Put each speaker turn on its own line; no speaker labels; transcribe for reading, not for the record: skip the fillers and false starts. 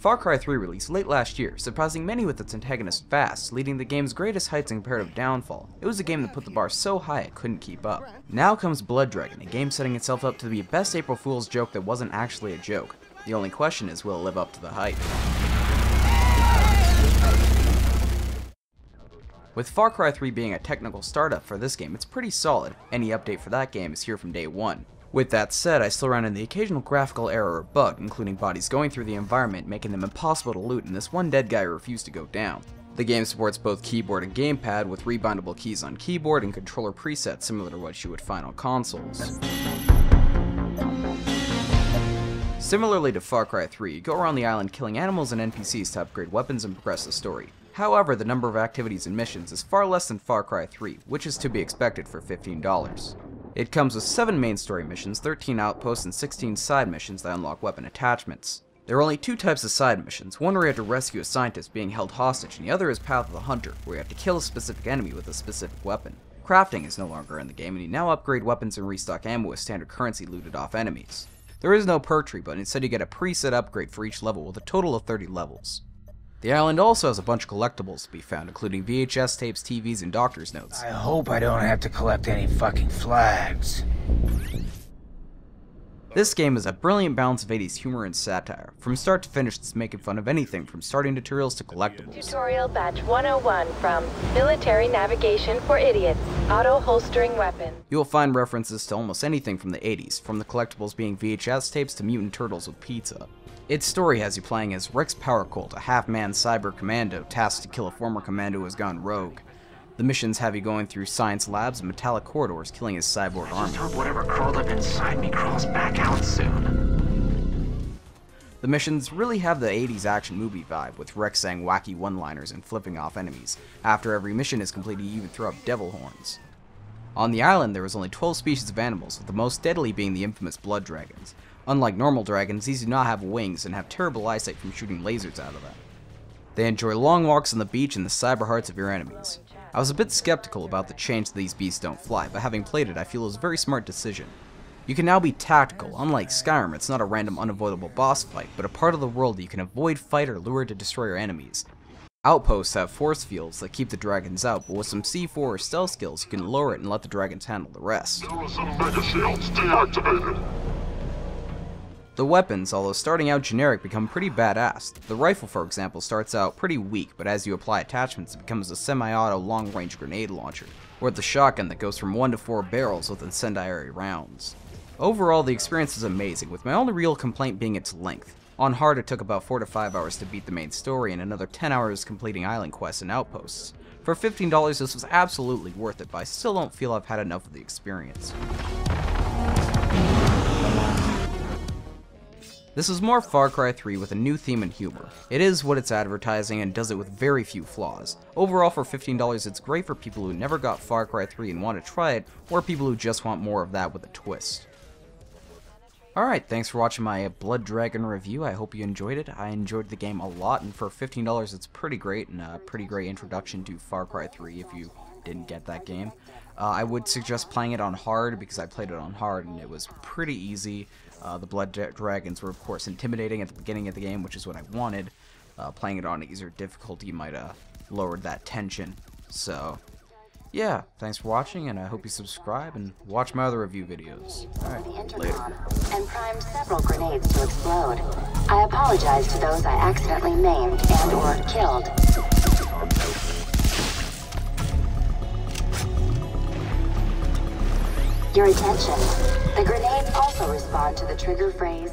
Far Cry 3 released late last year, surprising many with its antagonist fast, leading the game's greatest heights and comparative downfall. It was a game that put the bar so high it couldn't keep up. Now comes Blood Dragon, a game setting itself up to be a best April Fool's joke that wasn't actually a joke. The only question is, will it live up to the hype? With Far Cry 3 being a technical startup for this game, it's pretty solid. Any update for that game is here from day one. With that said, I still ran into the occasional graphical error or bug, including bodies going through the environment, making them impossible to loot, and this one dead guy refused to go down. The game supports both keyboard and gamepad, with rebindable keys on keyboard and controller presets similar to what you would find on consoles. Similarly to Far Cry 3, you go around the island killing animals and NPCs to upgrade weapons and progress the story. However, the number of activities and missions is far less than Far Cry 3, which is to be expected for $15. It comes with 7 main story missions, 13 outposts, and 16 side missions that unlock weapon attachments. There are only 2 types of side missions, one where you have to rescue a scientist being held hostage, and the other is Path of the Hunter, where you have to kill a specific enemy with a specific weapon. Crafting is no longer in the game, and you now upgrade weapons and restock ammo with standard currency looted off enemies. There is no perk tree, but instead you get a preset upgrade for each level with a total of 30 levels. The island also has a bunch of collectibles to be found, including VHS tapes, TVs, and doctor's notes.
I hope I don't have to collect any fucking flags.
This game is a brilliant balance of 80s humor and satire. From start to finish, it's making fun of anything from starting tutorials to collectibles.
Tutorial Batch 101 from Military Navigation for Idiots, Auto-Holstering Weapon.
You will find references to almost anything from the 80s, from the collectibles being VHS tapes to mutant turtles with pizza. Its story has you playing as Rex Powercolt, a half-man cyber commando tasked to kill a former commando who has gone rogue. The missions have you going through science labs and metallic corridors, killing his cyborg army.
I just hope whatever crawled up inside me crawls back out soon.
The missions really have the 80s action movie vibe, with Rex saying wacky one-liners and flipping off enemies. After every mission is completed, you even throw up devil horns. On the island, there is only 12 species of animals, with the most deadly being the infamous blood dragons. Unlike normal dragons, these do not have wings and have terrible eyesight from shooting lasers out of them. They enjoy long walks on the beach and the cyber hearts of your enemies. I was a bit skeptical about the change that these beasts don't fly, but having played it, I feel it was a very smart decision. You can now be tactical. Unlike Skyrim, it's not a random unavoidable boss fight, but a part of the world that you can avoid, fight, or lure to destroy your enemies. Outposts have force fields that keep the dragons out, but with some C4 or stealth skills, you can lower it and let the dragons handle the rest.
Mega shields deactivated.
The weapons, although starting out generic, become pretty badass. The rifle, for example, starts out pretty weak, but as you apply attachments, it becomes a semi-auto long-range grenade launcher, or the shotgun that goes from 1 to 4 barrels with incendiary rounds. Overall, the experience is amazing, with my only real complaint being its length. On hard, it took about 4 to 5 hours to beat the main story, and another 10 hours completing island quests and outposts. For $15, this was absolutely worth it, but I still don't feel I've had enough of the experience. This is more Far Cry 3 with a new theme and humor. It is what it's advertising and does it with very few flaws. Overall, for $15, it's great for people who never got Far Cry 3 and want to try it, or people who just want more of that with a twist. Alright, thanks for watching my Blood Dragon review. I hope you enjoyed it. I enjoyed the game a lot, and for $15 it's pretty great, and a pretty great introduction to Far Cry 3 if you didn't get that game. I would suggest playing it on hard, because I played it on hard and it was pretty easy. The Blood Dragons were of course intimidating at the beginning of the game, which is what I wanted. Playing it on easier difficulty might have lowered that tension. So, yeah, thanks for watching, and I hope you subscribe and watch my other review videos. Alright, later.
And primed several grenades to explode. I apologize to those I accidentally maimed and or killed. Your attention. The grenades also respond to the trigger phrase